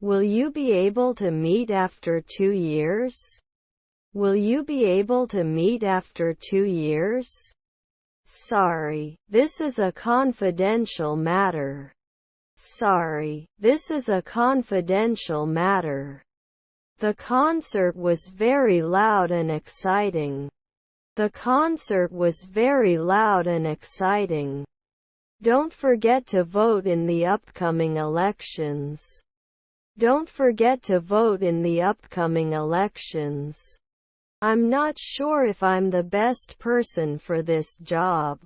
Will you be able to meet after 2 years? Will you be able to meet after 2 years? Sorry, this is a confidential matter. Sorry, this is a confidential matter. The concert was very loud and exciting. The concert was very loud and exciting. Don't forget to vote in the upcoming elections. Don't forget to vote in the upcoming elections. I'm not sure if I'm the best person for this job.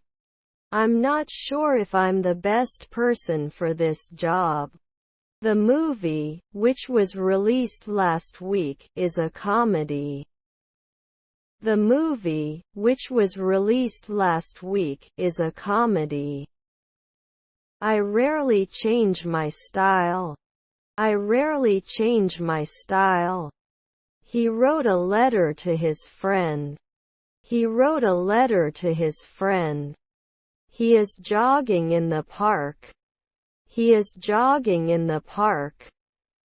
I'm not sure if I'm the best person for this job. The movie, which was released last week, is a comedy. The movie, which was released last week, is a comedy. I rarely change my style. I rarely change my style. He wrote a letter to his friend. He wrote a letter to his friend. He is jogging in the park. He is jogging in the park.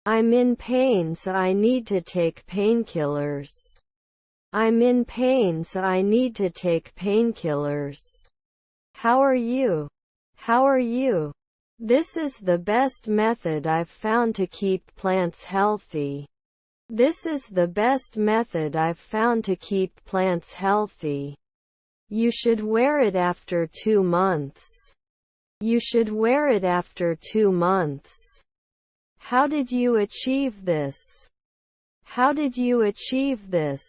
I'm in pain, so I need to take painkillers. I'm in pain, so I need to take painkillers. How are you? How are you? This is the best method I've found to keep plants healthy. This is the best method I've found to keep plants healthy. You should wear it after 2 months. You should wear it after 2 months. How did you achieve this? How did you achieve this?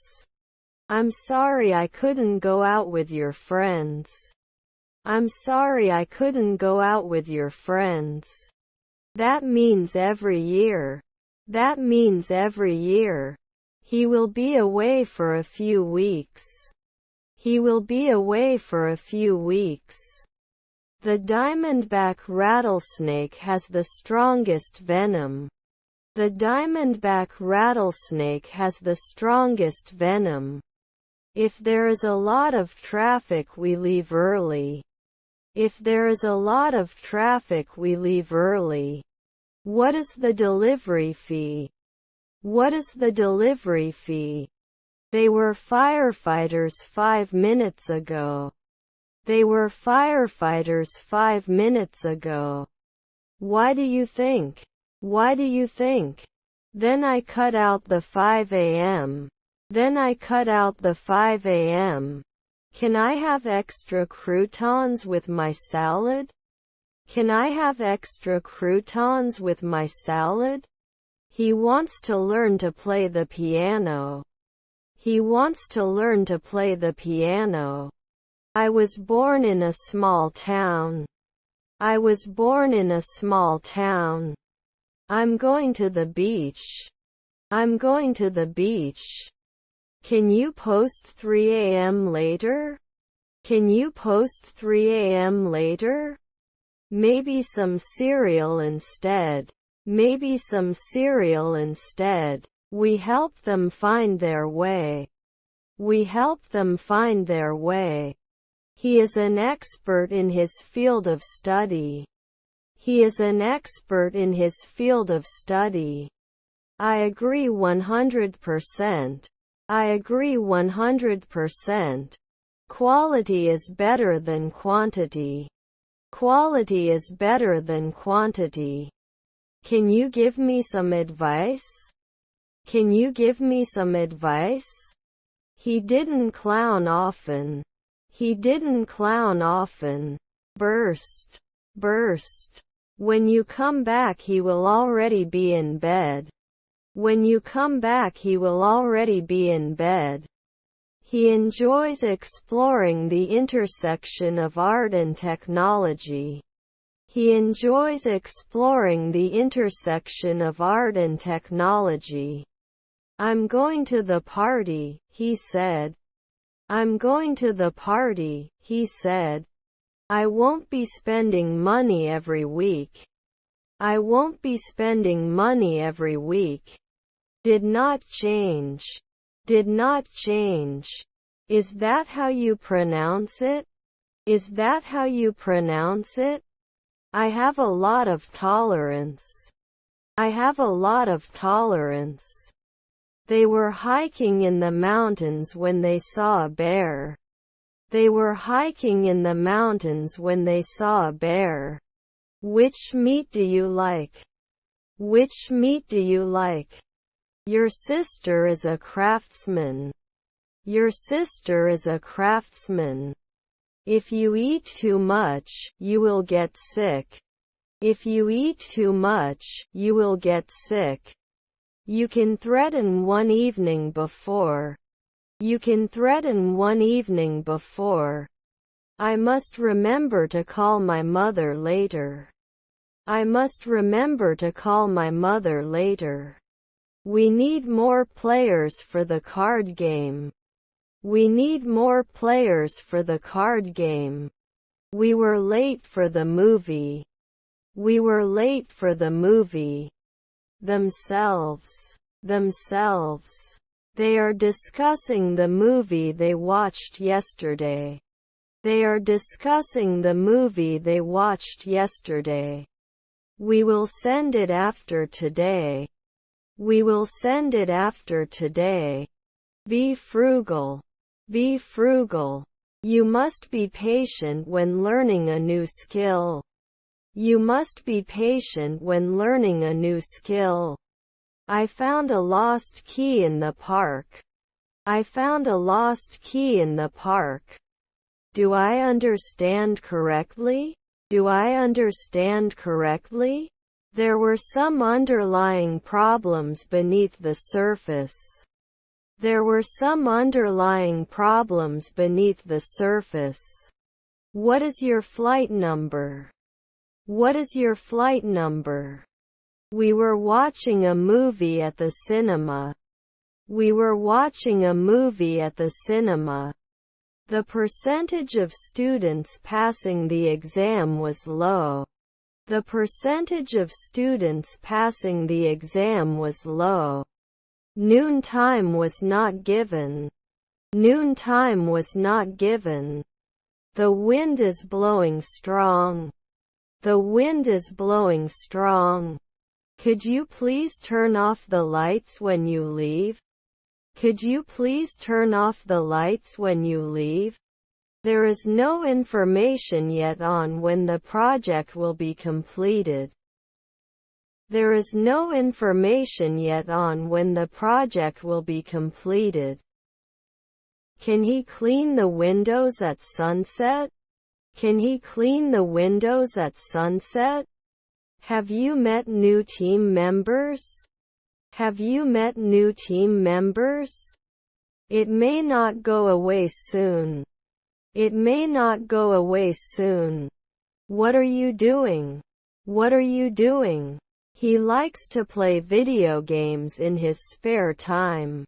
I'm sorry I couldn't go out with your friends. I'm sorry I couldn't go out with your friends. That means every year. That means every year. He will be away for a few weeks. He will be away for a few weeks. The diamondback rattlesnake has the strongest venom. The diamondback rattlesnake has the strongest venom. If there is a lot of traffic, we leave early. If there is a lot of traffic, we leave early. What is the delivery fee? What is the delivery fee? They were firefighters 5 minutes ago. They were firefighters 5 minutes ago. Why do you think? Why do you think? Then I cut out the 5 a.m. Then I cut out the 5 a.m. Can I have extra croutons with my salad? Can I have extra croutons with my salad? He wants to learn to play the piano. He wants to learn to play the piano. I was born in a small town. I was born in a small town. I'm going to the beach. I'm going to the beach. Can you post 3 a.m. later? Can you post 3 a.m. later? Maybe some cereal instead. Maybe some cereal instead. We help them find their way. We help them find their way. He is an expert in his field of study. He is an expert in his field of study. I agree 100%. I agree 100%. Quality is better than quantity. Quality is better than quantity. Can you give me some advice? Can you give me some advice? He didn't clown often. He didn't clown often. Burst. Burst. When you come back, he will already be in bed. When you come back, he will already be in bed. He enjoys exploring the intersection of art and technology. He enjoys exploring the intersection of art and technology. I'm going to the party, he said. I'm going to the party, he said. I won't be spending money every week. I won't be spending money every week. Did not change. Did not change. Is that how you pronounce it? Is that how you pronounce it? I have a lot of tolerance. I have a lot of tolerance. They were hiking in the mountains when they saw a bear. They were hiking in the mountains when they saw a bear. Which meat do you like? Which meat do you like? Your sister is a craftsman. Your sister is a craftsman. If you eat too much, you will get sick. If you eat too much, you will get sick. You can threaten one evening before. You can threaten one evening before. I must remember to call my mother later. I must remember to call my mother later. We need more players for the card game. We need more players for the card game. We were late for the movie. We were late for the movie. Themselves. Themselves. They are discussing the movie they watched yesterday. They are discussing the movie they watched yesterday. We will send it after today. We will send it after today. Be frugal. Be frugal. You must be patient when learning a new skill. You must be patient when learning a new skill. I found a lost key in the park. I found a lost key in the park. Do I understand correctly? Do I understand correctly? There were some underlying problems beneath the surface. There were some underlying problems beneath the surface. What is your flight number? What is your flight number? We were watching a movie at the cinema. We were watching a movie at the cinema. The percentage of students passing the exam was low. The percentage of students passing the exam was low. Noon time was not given. Noon time was not given. The wind is blowing strong. The wind is blowing strong. Could you please turn off the lights when you leave? Could you please turn off the lights when you leave? There is no information yet on when the project will be completed. There is no information yet on when the project will be completed. Can he clean the windows at sunset? Can he clean the windows at sunset? Have you met new team members? Have you met new team members? It may not go away soon. It may not go away soon. What are you doing? What are you doing? He likes to play video games in his spare time.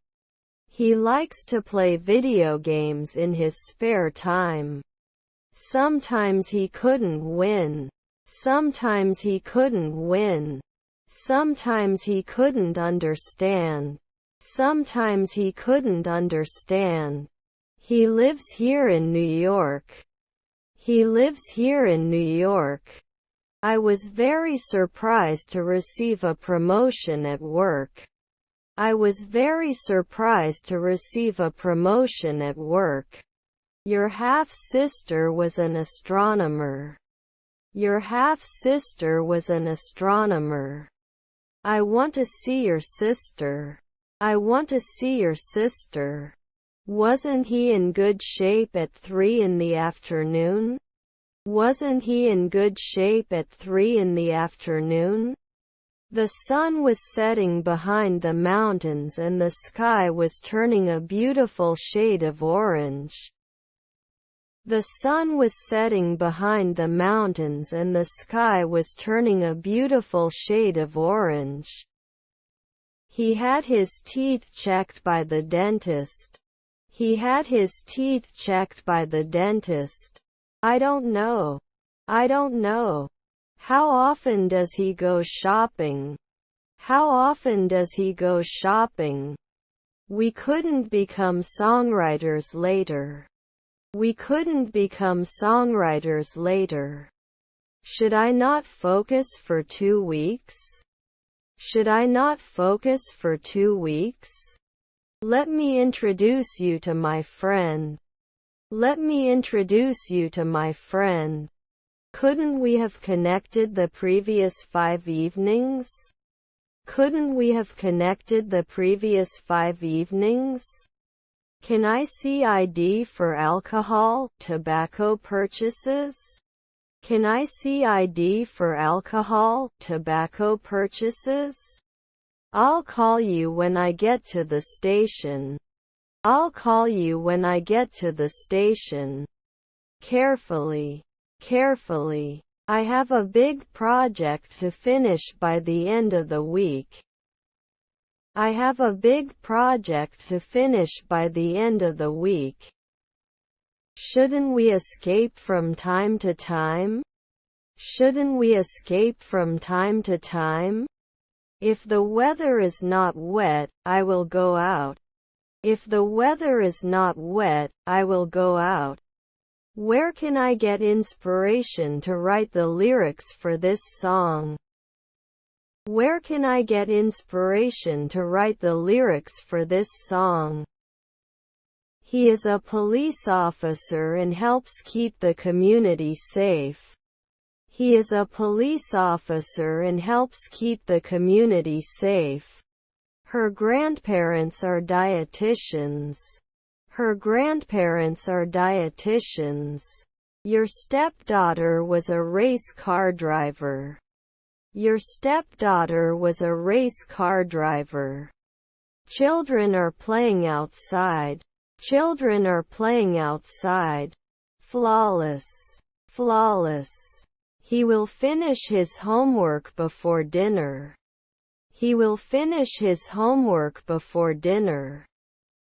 He likes to play video games in his spare time. Sometimes he couldn't win. Sometimes he couldn't win. Sometimes he couldn't understand. Sometimes he couldn't understand. He lives here in New York. He lives here in New York. I was very surprised to receive a promotion at work. I was very surprised to receive a promotion at work. Your half-sister was an astronomer. Your half-sister was an astronomer. I want to see your sister. I want to see your sister. Wasn't he in good shape at 3 in the afternoon? Wasn't he in good shape at 3 in the afternoon? The sun was setting behind the mountains and the sky was turning a beautiful shade of orange. The sun was setting behind the mountains and the sky was turning a beautiful shade of orange. He had his teeth checked by the dentist. He had his teeth checked by the dentist. I don't know. I don't know. How often does he go shopping? How often does he go shopping? We couldn't become songwriters later. We couldn't become songwriters later. Should I not focus for 2 weeks? Should I not focus for 2 weeks? Let me introduce you to my friend. Let me introduce you to my friend. Couldn't we have connected the previous 5 evenings? Couldn't we have connected the previous 5 evenings? Can I see ID for alcohol, tobacco purchases? Can I see ID for alcohol, tobacco purchases? I'll call you when I get to the station. I'll call you when I get to the station. Carefully. Carefully. I have a big project to finish by the end of the week. I have a big project to finish by the end of the week. Shouldn't we escape from time to time? Shouldn't we escape from time to time? If the weather is not wet, I will go out. If the weather is not wet, I will go out. Where can I get inspiration to write the lyrics for this song? Where can I get inspiration to write the lyrics for this song? He is a police officer and helps keep the community safe. He is a police officer and helps keep the community safe. Her grandparents are dietitians. Her grandparents are dietitians. Your stepdaughter was a race car driver. Your stepdaughter was a race car driver. Children are playing outside. Children are playing outside. Flawless. Flawless. He will finish his homework before dinner. He will finish his homework before dinner.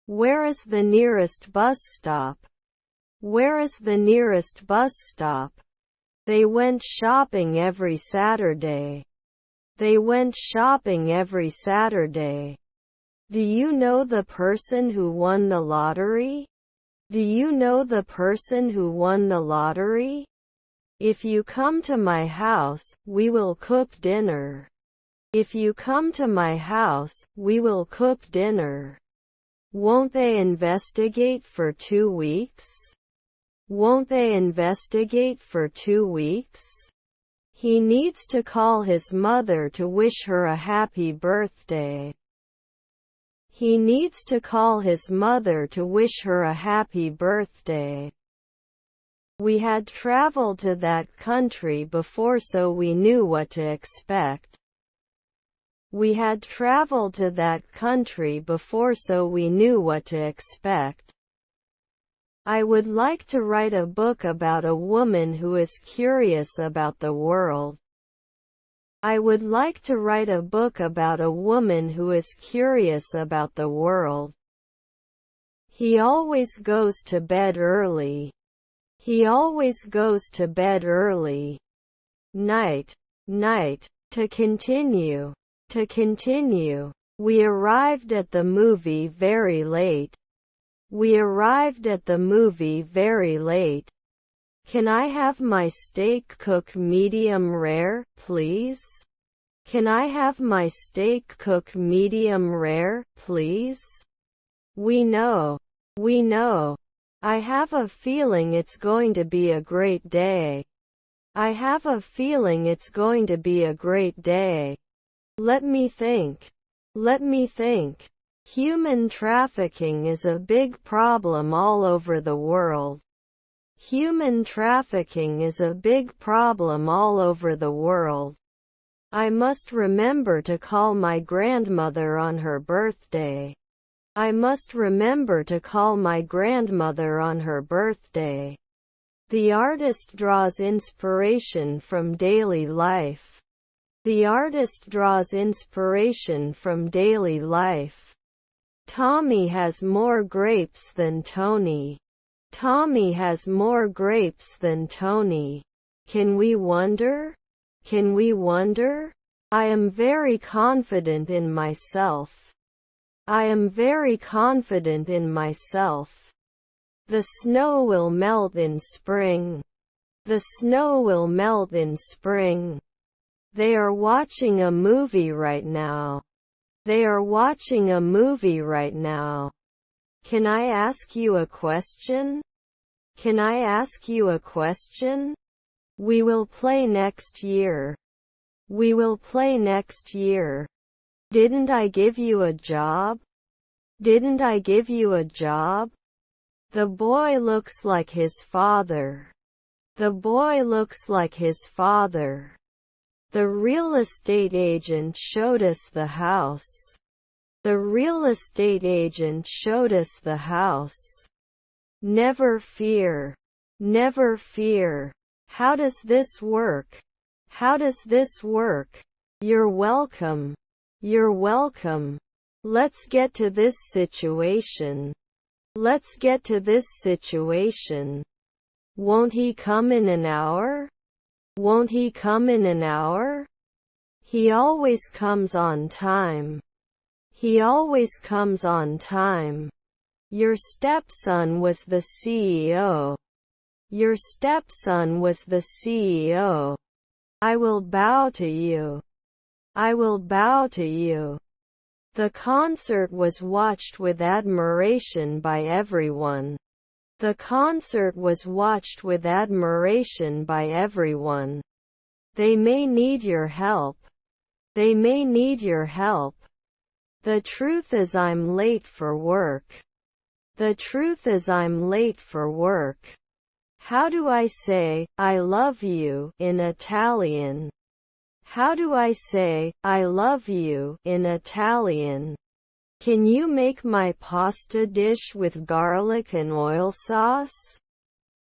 Where is the nearest bus stop? Where is the nearest bus stop? They went shopping every Saturday. They went shopping every Saturday. Do you know the person who won the lottery? Do you know the person who won the lottery? If you come to my house, we will cook dinner. If you come to my house, we will cook dinner. Won't they investigate for 2 weeks? Won't they investigate for 2 weeks? He needs to call his mother to wish her a happy birthday. He needs to call his mother to wish her a happy birthday. We had traveled to that country before, so we knew what to expect. We had traveled to that country before, so we knew what to expect. I would like to write a book about a woman who is curious about the world. I would like to write a book about a woman who is curious about the world. He always goes to bed early. He always goes to bed early. Night. Night. To continue. To continue. We arrived at the movie very late. We arrived at the movie very late. Can I have my steak cooked medium rare, please? Can I have my steak cooked medium rare, please? We know. We know. I have a feeling it's going to be a great day. I have a feeling it's going to be a great day. Let me think. Let me think. Human trafficking is a big problem all over the world. Human trafficking is a big problem all over the world. I must remember to call my grandmother on her birthday. I must remember to call my grandmother on her birthday. The artist draws inspiration from daily life. The artist draws inspiration from daily life. Tommy has more grapes than Tony. Tommy has more grapes than Tony. Can we wonder? Can we wonder? I am very confident in myself. I am very confident in myself. The snow will melt in spring. The snow will melt in spring. They are watching a movie right now. They are watching a movie right now. Can I ask you a question? Can I ask you a question? We will play next year. We will play next year. Didn't I give you a job? Didn't I give you a job? The boy looks like his father. The boy looks like his father. The real estate agent showed us the house. The real estate agent showed us the house. Never fear. Never fear. How does this work? How does this work? You're welcome. You're welcome. Let's get to this situation. Let's get to this situation. Won't he come in an hour? Won't he come in an hour? He always comes on time. He always comes on time. Your stepson was the CEO. Your stepson was the CEO. I will bow to you. I will bow to you. The concert was watched with admiration by everyone. The concert was watched with admiration by everyone. They may need your help. They may need your help. The truth is I'm late for work. The truth is I'm late for work. How do I say, I love you, in Italian? How do I say, I love you, in Italian? Can you make my pasta dish with garlic and oil sauce?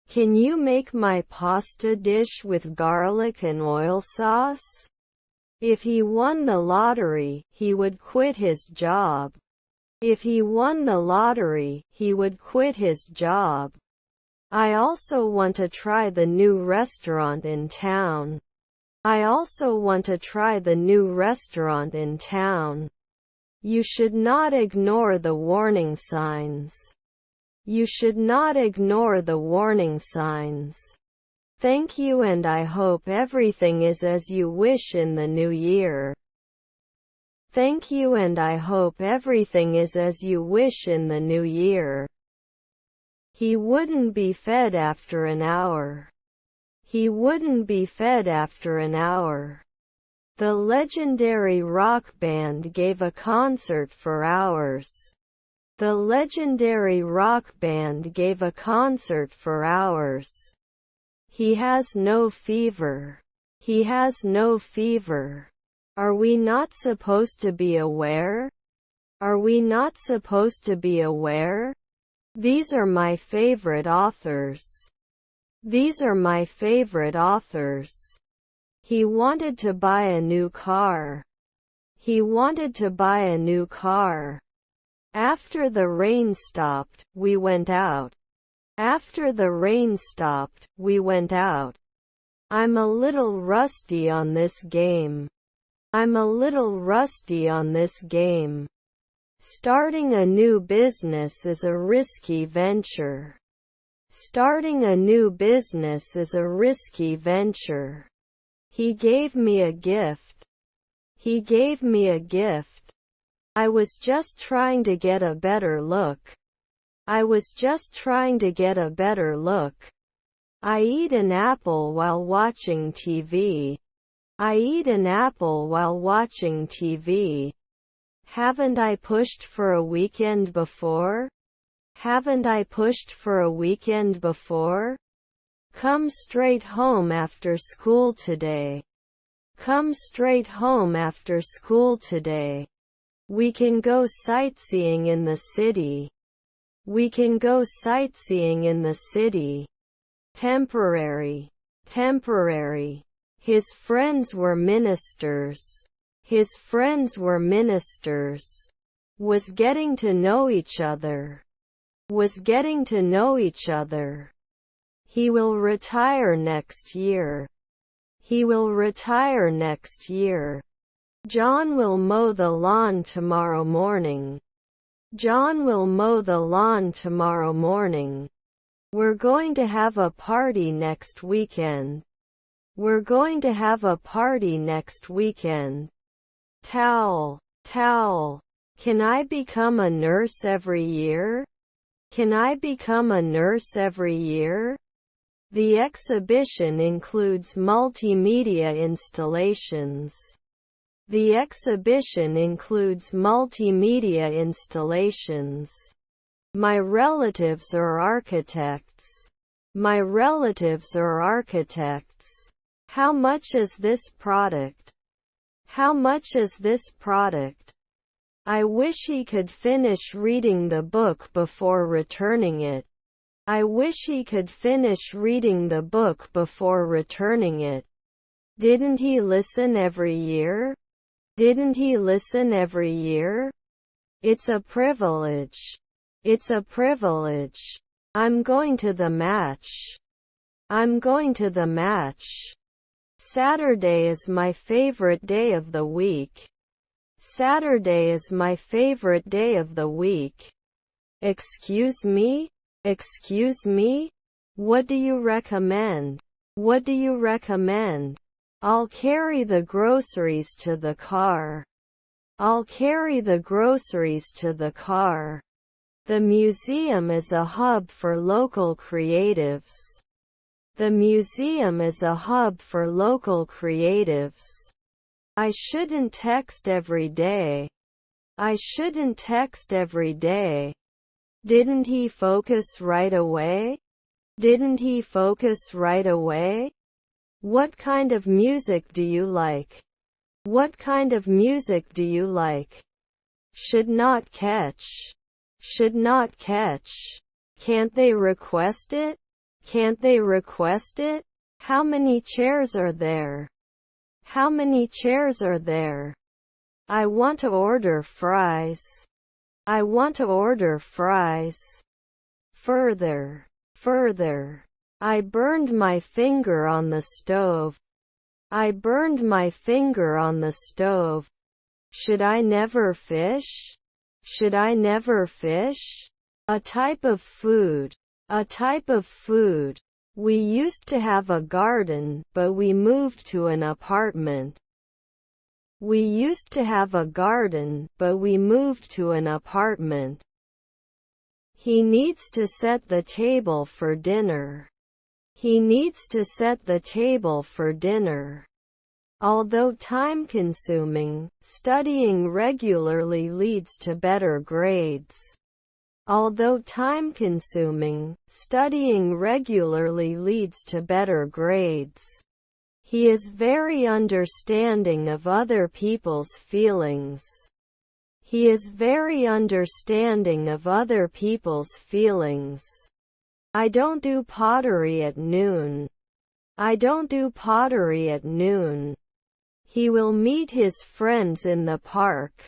Can you make my pasta dish with garlic and oil sauce? If he won the lottery, he would quit his job. If he won the lottery, he would quit his job. I also want to try the new restaurant in town. I also want to try the new restaurant in town. You should not ignore the warning signs. You should not ignore the warning signs. Thank you, and I hope everything is as you wish in the new year. Thank you, and I hope everything is as you wish in the new year. He wouldn't be fed after an hour. He wouldn't be fed after an hour. The legendary rock band gave a concert for hours. The legendary rock band gave a concert for hours. He has no fever. He has no fever. Are we not supposed to be aware? Are we not supposed to be aware? These are my favorite authors. These are my favorite authors. He wanted to buy a new car. He wanted to buy a new car. After the rain stopped, we went out. After the rain stopped, we went out. I'm a little rusty on this game. I'm a little rusty on this game. Starting a new business is a risky venture. Starting a new business is a risky venture. He gave me a gift. He gave me a gift. I was just trying to get a better look. I was just trying to get a better look. I eat an apple while watching TV. I eat an apple while watching TV. Haven't I pushed for a weekend before? Haven't I pushed for a weekend before? Come straight home after school today. Come straight home after school today. We can go sightseeing in the city. We can go sightseeing in the city. Temporary. Temporary. His friends were ministers. His friends were ministers. Was getting to know each other. Was getting to know each other. He will retire next year. He will retire next year. John will mow the lawn tomorrow morning. John will mow the lawn tomorrow morning. We're going to have a party next weekend. We're going to have a party next weekend. Towel. Towel. Can I become a nurse every year? Can I become a nurse every year? The exhibition includes multimedia installations. The exhibition includes multimedia installations. My relatives are architects. My relatives are architects. How much is this product? How much is this product? I wish he could finish reading the book before returning it. I wish he could finish reading the book before returning it. Didn't he listen every year? Didn't he listen every year? It's a privilege. It's a privilege. I'm going to the match. I'm going to the match. Saturday is my favorite day of the week. Saturday is my favorite day of the week. Excuse me? Excuse me? What do you recommend? What do you recommend? I'll carry the groceries to the car. I'll carry the groceries to the car. The museum is a hub for local creatives. The museum is a hub for local creatives. I shouldn't text every day. I shouldn't text every day. Didn't he focus right away? Didn't he focus right away? What kind of music do you like? What kind of music do you like? Should not catch. Should not catch. Can't they request it? Can't they request it? How many chairs are there? How many chairs are there? I want to order fries. I want to order fries. Further. Further. I burned my finger on the stove. I burned my finger on the stove. Should I never fish? Should I never fish? A type of food. A type of food. We used to have a garden, but we moved to an apartment. We used to have a garden, but we moved to an apartment. He needs to set the table for dinner. He needs to set the table for dinner. Although time-consuming, studying regularly leads to better grades. Although time-consuming, studying regularly leads to better grades. He is very understanding of other people's feelings. He is very understanding of other people's feelings. I don't do pottery at noon. I don't do pottery at noon. He will meet his friends in the park.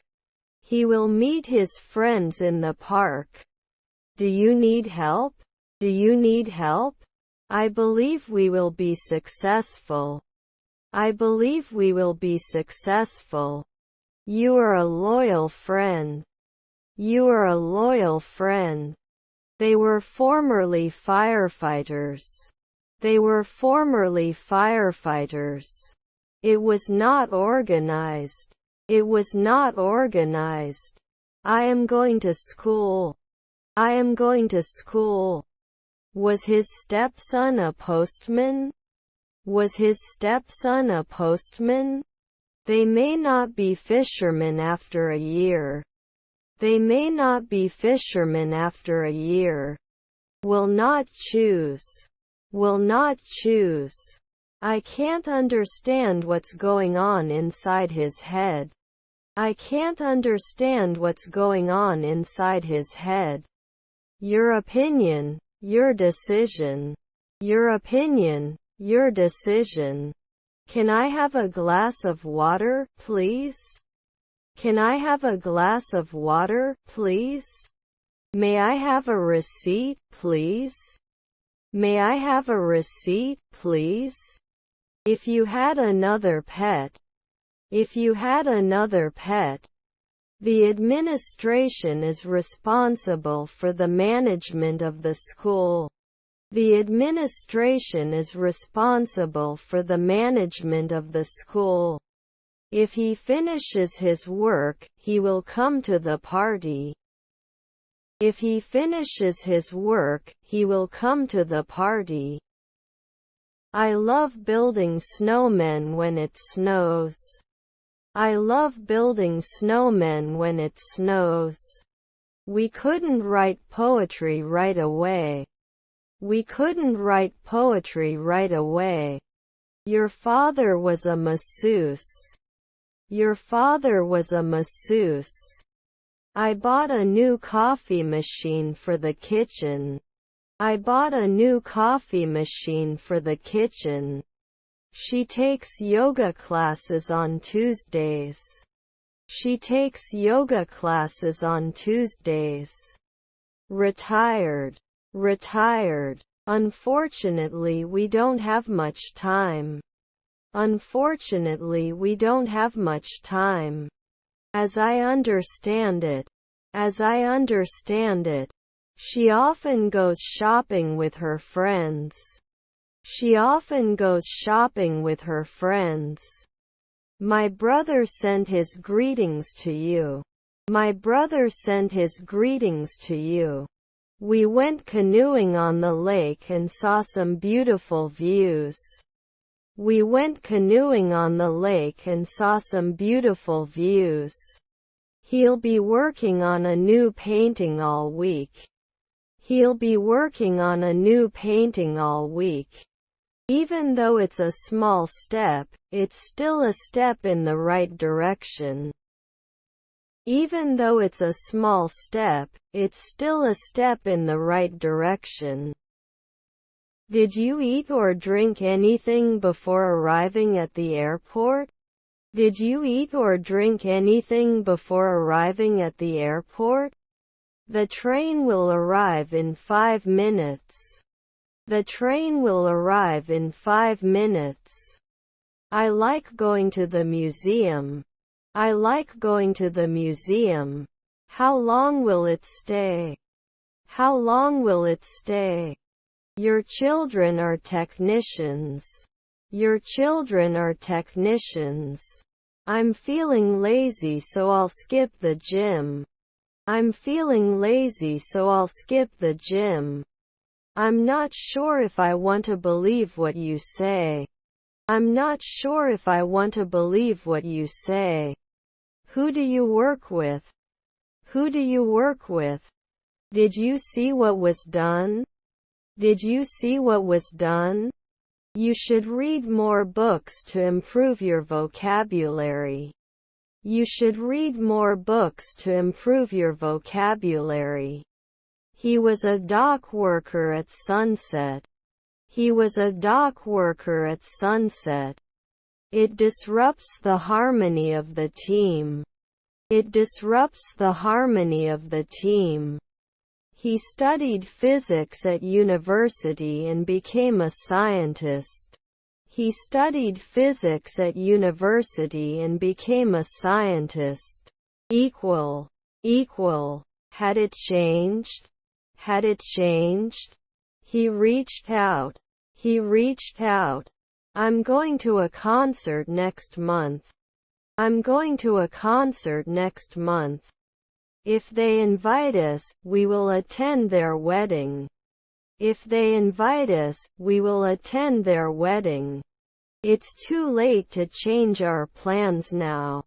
He will meet his friends in the park. Do you need help? Do you need help? I believe we will be successful. I believe we will be successful. You are a loyal friend. You are a loyal friend. They were formerly firefighters. They were formerly firefighters. It was not organized. It was not organized. I am going to school. I am going to school. Was his stepson a postman? Was his stepson a postman? They may not be fishermen after a year. They may not be fishermen after a year. Will not choose. Will not choose. I can't understand what's going on inside his head. I can't understand what's going on inside his head. Your opinion, your decision. Your opinion, your decision. Can I have a glass of water, please? Can I have a glass of water, please? May I have a receipt, please? May I have a receipt, please? If you had another pet. If you had another pet. The administration is responsible for the management of the school. The administration is responsible for the management of the school. If he finishes his work, he will come to the party. If he finishes his work, he will come to the party. I love building snowmen when it snows. I love building snowmen when it snows. We couldn't write poetry right away. We couldn't write poetry right away. Your father was a masseuse. Your father was a masseuse. I bought a new coffee machine for the kitchen. I bought a new coffee machine for the kitchen. She takes yoga classes on Tuesdays. She takes yoga classes on Tuesdays. Retired. Retired. Unfortunately, we don't have much time. Unfortunately, we don't have much time. As I understand it. As I understand it. She often goes shopping with her friends. She often goes shopping with her friends. My brother sent his greetings to you. My brother sent his greetings to you. We went canoeing on the lake and saw some beautiful views. We went canoeing on the lake and saw some beautiful views. He'll be working on a new painting all week. He'll be working on a new painting all week. Even though it's a small step, it's still a step in the right direction. Even though it's a small step, it's still a step in the right direction. Did you eat or drink anything before arriving at the airport? Did you eat or drink anything before arriving at the airport? The train will arrive in 5 minutes. The train will arrive in 5 minutes. I like going to the museum. I like going to the museum. How long will it stay? How long will it stay? Your children are technicians. Your children are technicians. I'm feeling lazy, so I'll skip the gym. I'm feeling lazy, so I'll skip the gym. I'm not sure if I want to believe what you say. I'm not sure if I want to believe what you say. Who do you work with? Who do you work with? Did you see what was done? Did you see what was done? You should read more books to improve your vocabulary. You should read more books to improve your vocabulary. He was a dock worker at sunset. He was a dock worker at sunset. It disrupts the harmony of the team. It disrupts the harmony of the team. He studied physics at university and became a scientist. He studied physics at university and became a scientist. Equal. Equal. Had it changed? Had it changed? He reached out. He reached out. I'm going to a concert next month. I'm going to a concert next month. If they invite us, we will attend their wedding. If they invite us, we will attend their wedding. It's too late to change our plans now.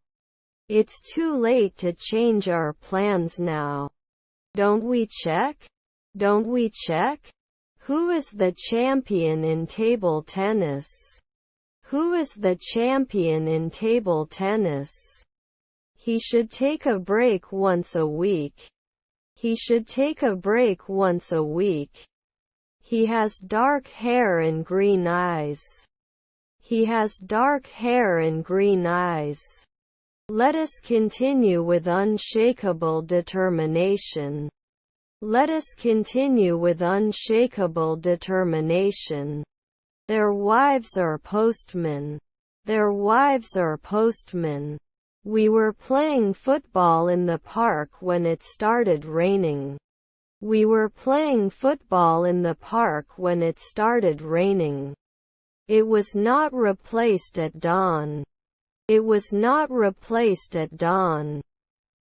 It's too late to change our plans now. Don't we check? Don't we check? Who is the champion in table tennis? Who is the champion in table tennis? He should take a break once a week. He should take a break once a week. He has dark hair and green eyes. He has dark hair and green eyes. Let us continue with unshakable determination. Let us continue with unshakable determination. Their wives are postmen. Their wives are postmen. We were playing football in the park when it started raining. We were playing football in the park when it started raining. It was not replaced at dawn. It was not replaced at dawn.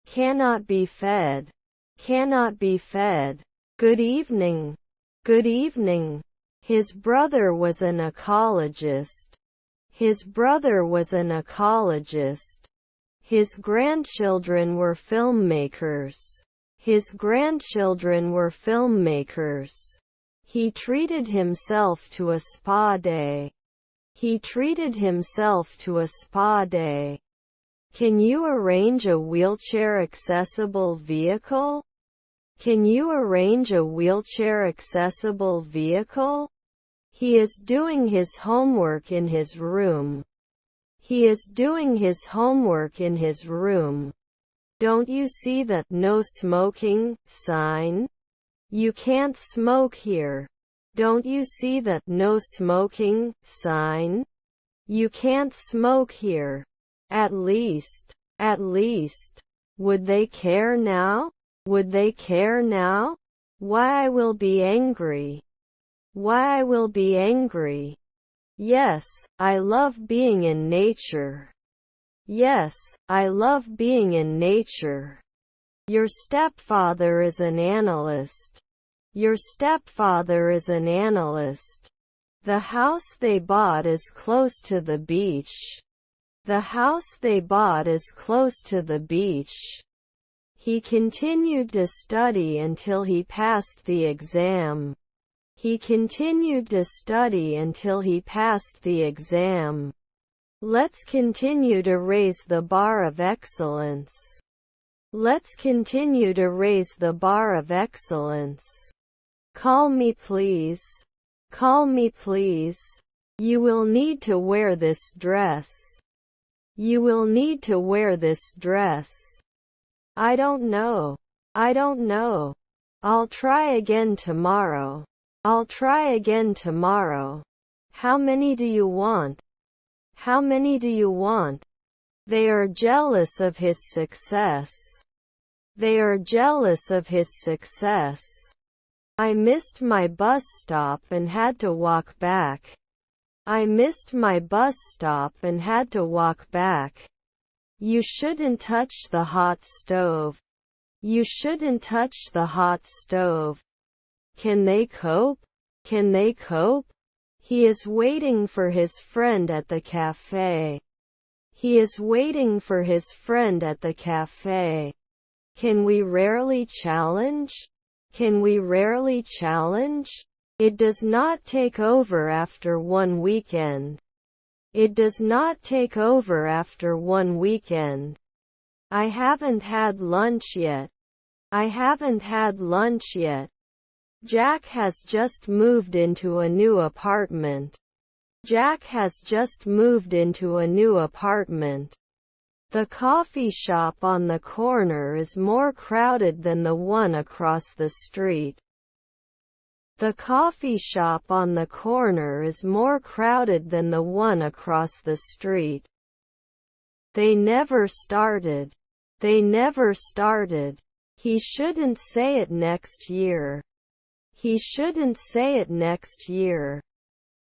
Cannot be fed. Cannot be fed. Good evening. Good evening. His brother was an ecologist. His brother was an ecologist. His grandchildren were filmmakers. His grandchildren were filmmakers. He treated himself to a spa day. He treated himself to a spa day. Can you arrange a wheelchair-accessible vehicle? Can you arrange a wheelchair-accessible vehicle? He is doing his homework in his room. He is doing his homework in his room. Don't you see that "no smoking" sign? You can't smoke here. Don't you see that "no smoking" sign? You can't smoke here. At least. Would they care now? Would they care now? Why I will be angry. Why I will be angry. Yes, I love being in nature. Yes, I love being in nature. Your stepfather is an analyst. Your stepfather is an analyst. The house they bought is close to the beach. The house they bought is close to the beach. He continued to study until he passed the exam. He continued to study until he passed the exam. Let's continue to raise the bar of excellence. Let's continue to raise the bar of excellence. Call me please. Call me please. You will need to wear this dress. You will need to wear this dress. I don't know. I don't know. I'll try again tomorrow. I'll try again tomorrow. How many do you want? How many do you want? They are jealous of his success. They are jealous of his success. I missed my bus stop and had to walk back. I missed my bus stop and had to walk back. You shouldn't touch the hot stove. You shouldn't touch the hot stove. Can they cope? Can they cope? He is waiting for his friend at the cafe. He is waiting for his friend at the cafe. Can we rarely challenge? Can we rarely challenge? It does not take over after one weekend. It does not take over after one weekend. I haven't had lunch yet. I haven't had lunch yet. Jack has just moved into a new apartment. Jack has just moved into a new apartment. The coffee shop on the corner is more crowded than the one across the street. The coffee shop on the corner is more crowded than the one across the street. They never started. They never started. He shouldn't say it next year. He shouldn't say it next year.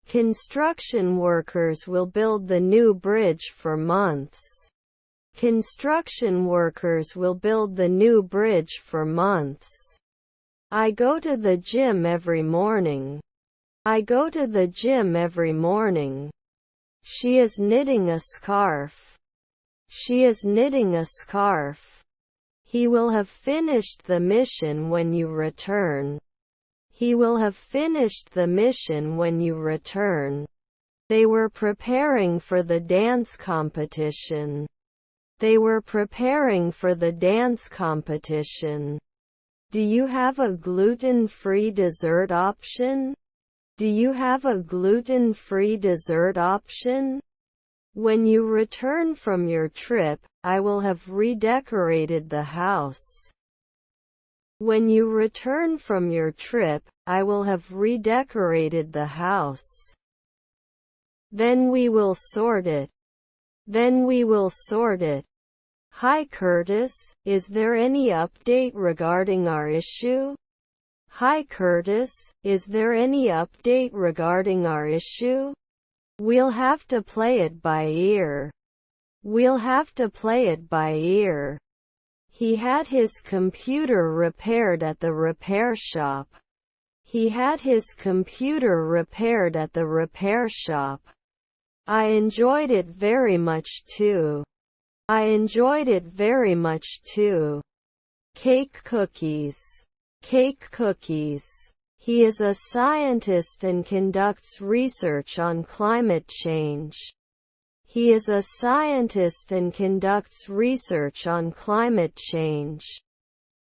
Construction workers will build the new bridge for months. Construction workers will build the new bridge for months. I go to the gym every morning. I go to the gym every morning. She is knitting a scarf. She is knitting a scarf. He will have finished the mission when you return. He will have finished the mission when you return. They were preparing for the dance competition. They were preparing for the dance competition. Do you have a gluten-free dessert option? Do you have a gluten-free dessert option? When you return from your trip, I will have redecorated the house. When you return from your trip, I will have redecorated the house. Then we will sort it. Then we will sort it. Hi Curtis, is there any update regarding our issue? Hi Curtis, is there any update regarding our issue? We'll have to play it by ear. We'll have to play it by ear. He had his computer repaired at the repair shop. He had his computer repaired at the repair shop. I enjoyed it very much too. I enjoyed it very much too. Cake cookies. Cake cookies. He is a scientist and conducts research on climate change. He is a scientist and conducts research on climate change.